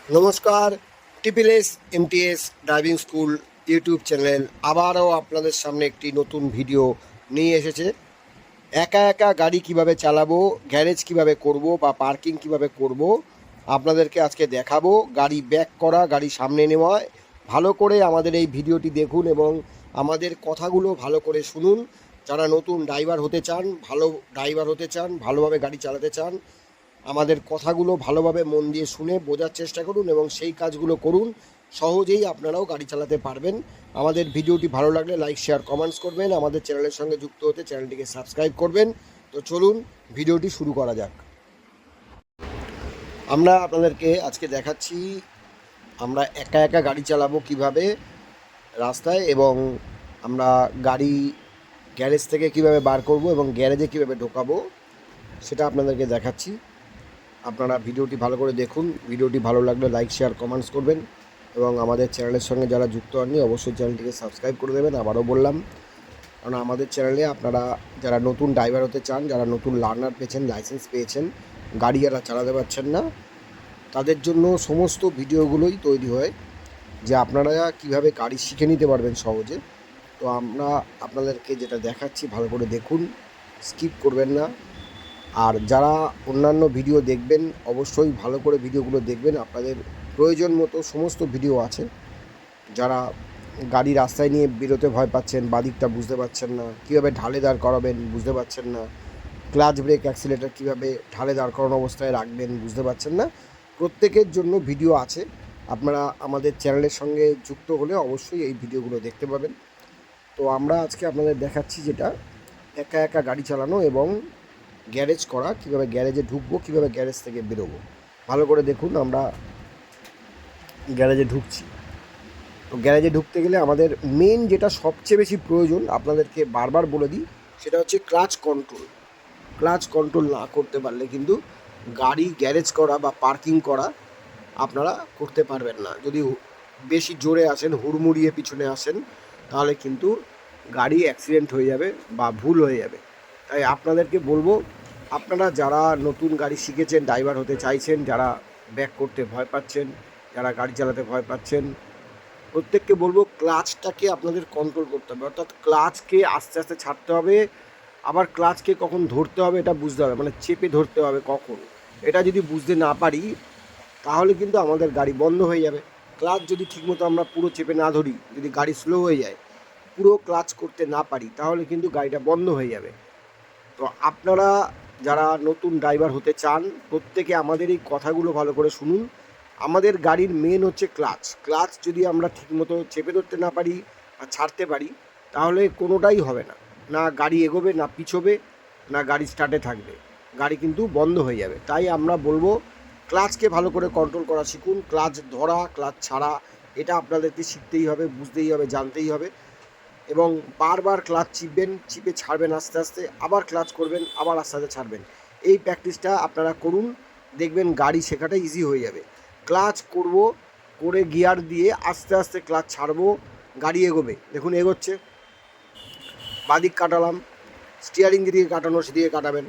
নমস্কার, TPS MTS driving school YouTube channel আবারও আপনাদের সামনে একটি নতুন ভিডিও নিয়ে এসেছে। একা একা গাড়ি কিভাবে চালাবো, গ্যারেজ কিভাবে করব বা পার্কিং কিভাবে করব আপনাদেরকে আজকে দেখাবো। গাড়ি ব্যাক করা, গাড়ি সামনে নেওয়া, ভালো করে আমাদের এই ভিডিওটি দেখুন এবং আমাদের কথাগুলো ভালো করে শুনুন। যারা নতুন ড্রাইভার হতে চান, ভালো ড্রাইভার হতে চান, ভালোভাবে গাড়ি চালাতে চান, আমাদের কথাগুলো ভালোভাবে মন দিয়ে শুনে বোঝার চেষ্টা করুন এবং সেই কাজগুলো করুন। সহজেই আপনারাও গাড়ি চালাতে পারবেন। আমাদের ভিডিওটি ভালো লাগলে লাইক, শেয়ার, কমেন্টস করবেন। আমাদের চ্যানেলের সঙ্গে যুক্ত হতে চ্যানেলটিকে সাবস্ক্রাইব করবেন। তো চলুন ভিডিওটি শুরু করা যাক। আমরা আপনাদেরকে আজকে দেখাচ্ছি আমরা একা একা গাড়ি চালাবো কিভাবে রাস্তায়, এবং আমরা গাড়ি গ্যারেজ থেকে কিভাবে বার করব এবং গ্যারেজে কিভাবে ঢোকাবো সেটা আপনাদেরকে দেখাচ্ছি। আপনারা ভিডিওটি ভালো করে দেখুন। ভিডিওটি ভালো লাগলে লাইক, শেয়ার, কমেন্টস করবেন এবং আমাদের চ্যানেলের সঙ্গে যারা যুক্ত হননি অবশ্যই চ্যানেলটিকে সাবস্ক্রাইব করে দেবেন। আবারও বললাম, কারণ আমাদের চ্যানেলে আপনারা যারা নতুন ড্রাইভার হতে চান, যারা নতুন লার্নার পেয়েছেন, লাইসেন্স পেয়েছেন, গাড়ি যারা চালাতে পারছেন না, তাদের জন্য সমস্ত ভিডিওগুলোই তৈরি হয় যে আপনারা কিভাবে গাড়ি শিখে নিতে পারবেন সহজে। তো আমরা আপনাদেরকে যেটা দেখাচ্ছি ভালো করে দেখুন, স্কিপ করবেন না। আর যারা অন্যান্য ভিডিও দেখবেন অবশ্যই ভালো করে ভিডিওগুলো দেখবেন। আপনাদের প্রয়োজন মতো সমস্ত ভিডিও আছে। যারা গাড়ি রাস্তায় নিয়ে বেরোতে ভয় পাচ্ছেন, বাদিকটা বুঝতে পারছেন না, কীভাবে ঢালে দাঁড় করাবেন বুঝতে পারছেন না, ক্লাচ ব্রেক অ্যাক্সিলেটার কীভাবে ঢালে দাঁড় করানো অবস্থায় রাখবেন বুঝতে পারছেন না, প্রত্যেকের জন্য ভিডিও আছে। আপনারা আমাদের চ্যানেলের সঙ্গে যুক্ত হলে অবশ্যই এই ভিডিওগুলো দেখতে পাবেন। তো আমরা আজকে আপনাদের দেখাচ্ছি যেটা একা একা গাড়ি চালানো এবং গ্যারেজ করা, কীভাবে গ্যারেজে ঢুকবো, কীভাবে গ্যারেজ থেকে বেরোবো। ভালো করে দেখুন, আমরা গ্যারেজে ঢুকছি। তো গ্যারেজে ঢুকতে গেলে আমাদের মেন যেটা সবচেয়ে বেশি প্রয়োজন আপনাদেরকে বারবার বলে দিই, সেটা হচ্ছে ক্লাচ কন্ট্রোল। ক্লাচ কন্ট্রোল না করতে পারলে কিন্তু গাড়ি গ্যারেজ করা বা পার্কিং করা আপনারা করতে পারবেন না। যদি বেশি জোরে আসেন, হুড়মুড়িয়ে পিছনে আসেন, তাহলে কিন্তু গাড়ি অ্যাক্সিডেন্ট হয়ে যাবে বা ভুল হয়ে যাবে। তাই আপনাদেরকে বলবো, আপনারা যারা নতুন গাড়ি শিখেছেন, ড্রাইভার হতে চাইছেন, যারা ব্যাক করতে ভয় পাচ্ছেন, যারা গাড়ি চালাতে ভয় পাচ্ছেন, প্রত্যেককে বলবো ক্লাচটাকে আপনাদের কন্ট্রোল করতে হবে। অর্থাৎ ক্লাচকে আস্তে আস্তে ছাড়তে হবে, আবার ক্লাচকে কখন ধরতে হবে এটা বুঝতে হবে, মানে চেপে ধরতে হবে কখন। এটা যদি বুঝতে না পারি তাহলে কিন্তু আমাদের গাড়ি বন্ধ হয়ে যাবে। ক্লাচ যদি ঠিকমতো আমরা পুরো চেপে না ধরি, যদি গাড়ি স্লো হয়ে যায়, পুরো ক্লাচ করতে না পারি, তাহলে কিন্তু গাড়িটা বন্ধ হয়ে যাবে। তো আপনারা যারা নতুন ড্রাইভার হতে চান প্রত্যেকে আমাদের এই কথাগুলো ভালো করে শুনুন। আমাদের গাড়ির মেন হচ্ছে ক্লাচ। ক্লাচ যদি আমরা ঠিকমতো চেপে ধরতে না পারি বা ছাড়তে পারি, তাহলে কোনোটাই হবে না। না গাড়ি এগোবে, না পিছোবে, না গাড়ি স্টার্টে থাকবে, গাড়ি কিন্তু বন্ধ হয়ে যাবে। তাই আমরা বলবো ক্লাচকে ভালো করে কন্ট্রোল করা শিখুন। ক্লাচ ধরা, ক্লাচ ছাড়া, এটা আপনাদেরকে শিখতেই হবে, বুঝতেই হবে, জানতেই হবে। এবং বারবার ক্লাচ চিপবেন, চিপে ছাড়বেন আস্তে আস্তে, আবার ক্লাচ করবেন, আবার আস্তে আস্তে ছাড়বেন। এই প্র্যাকটিসটা আপনারা করুন, দেখবেন গাড়ি শেখাটা ইজি হয়ে যাবে। ক্লাচ করব, করে গিয়ার দিয়ে আস্তে আস্তে ক্লাচ ছাড়বো, গাড়ি এগোবে। দেখুন এগোচ্ছে, বাদিক কাটালাম, স্টিয়ারিং যেদিকে কাটানো সেদিকে কাটাবেন,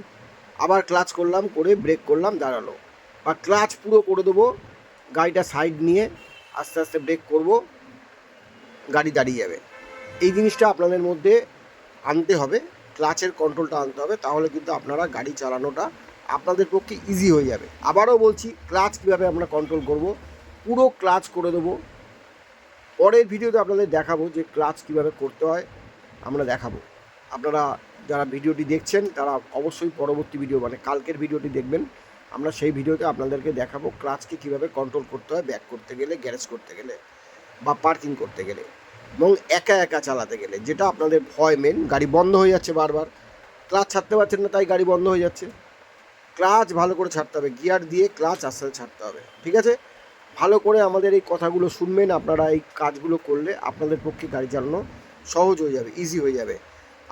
আবার ক্লাচ করলাম, করে ব্রেক করলাম, দাঁড়ালো। বা ক্লাচ পুরো করে দেবো, গাড়িটা সাইড নিয়ে আস্তে আস্তে ব্রেক করব, গাড়ি দাঁড়িয়ে যাবে। এই জিনিসটা আপনাদের মধ্যে আনতে হবে, ক্লাচের কন্ট্রোলটা আনতে হবে, তাহলে কিন্তু আপনারা গাড়ি চালানোটা আপনাদের পক্ষে ইজি হয়ে যাবে। আবারও বলছি, ক্লাচ কীভাবে আমরা কন্ট্রোল করব, পুরো ক্লাচ করে দেবো। পরের ভিডিওতে আপনাদের দেখাবো যে ক্লাচ কীভাবে করতে হয়, আমরা দেখাবো। আপনারা যারা ভিডিওটি দেখছেন তারা অবশ্যই পরবর্তী ভিডিও, মানে কালকের ভিডিওটি দেখবেন। আমরা সেই ভিডিওতে আপনাদেরকে দেখাবো ক্লাচকে কীভাবে কন্ট্রোল করতে হয় ব্যাক করতে গেলে, গ্যারেজ করতে গেলে বা পার্কিং করতে গেলে, এবং একা একা চালাতে গেলে। যেটা আপনাদের ভয় মেন, গাড়ি বন্ধ হয়ে যাচ্ছে বারবার, ক্লাচ ছাড়তে পারছেন না, তাই গাড়ি বন্ধ হয়ে যাচ্ছে। ক্লাচ ভালো করে ছাড়তে হবে, গিয়ার দিয়ে ক্লাচ আস্তে আস্তে ছাড়তে হবে। ঠিক আছে, ভালো করে আমাদের এই কথাগুলো শুনবেন। আপনারা এই কাজগুলো করলে আপনাদের পক্ষে গাড়ি চালানো সহজ হয়ে যাবে, ইজি হয়ে যাবে।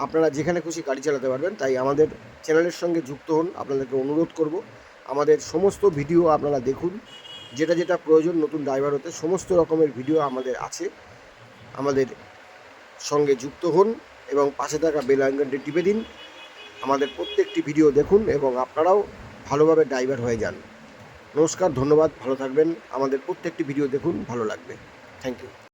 আপনারা যেখানে খুশি গাড়ি চালাতে পারবেন। তাই আমাদের চ্যানেলের সঙ্গে যুক্ত হন, আপনাদেরকে অনুরোধ করব। আমাদের সমস্ত ভিডিও আপনারা দেখুন, যেটা যেটা প্রয়োজন নতুন ড্রাইভার হতে, সমস্ত রকমের ভিডিও আমাদের আছে। আমাদের সঙ্গে যুক্ত হন এবং পাশে থাকা বেল আইকনটি টিপে দিন। আমাদের প্রত্যেকটি ভিডিও দেখুন এবং আপনারাও ভালোভাবে ড্রাইভার হয়ে যান। নমস্কার, ধন্যবাদ, ভালো থাকবেন। আমাদের প্রত্যেকটি ভিডিও দেখুন, ভালো লাগবে। Thank you.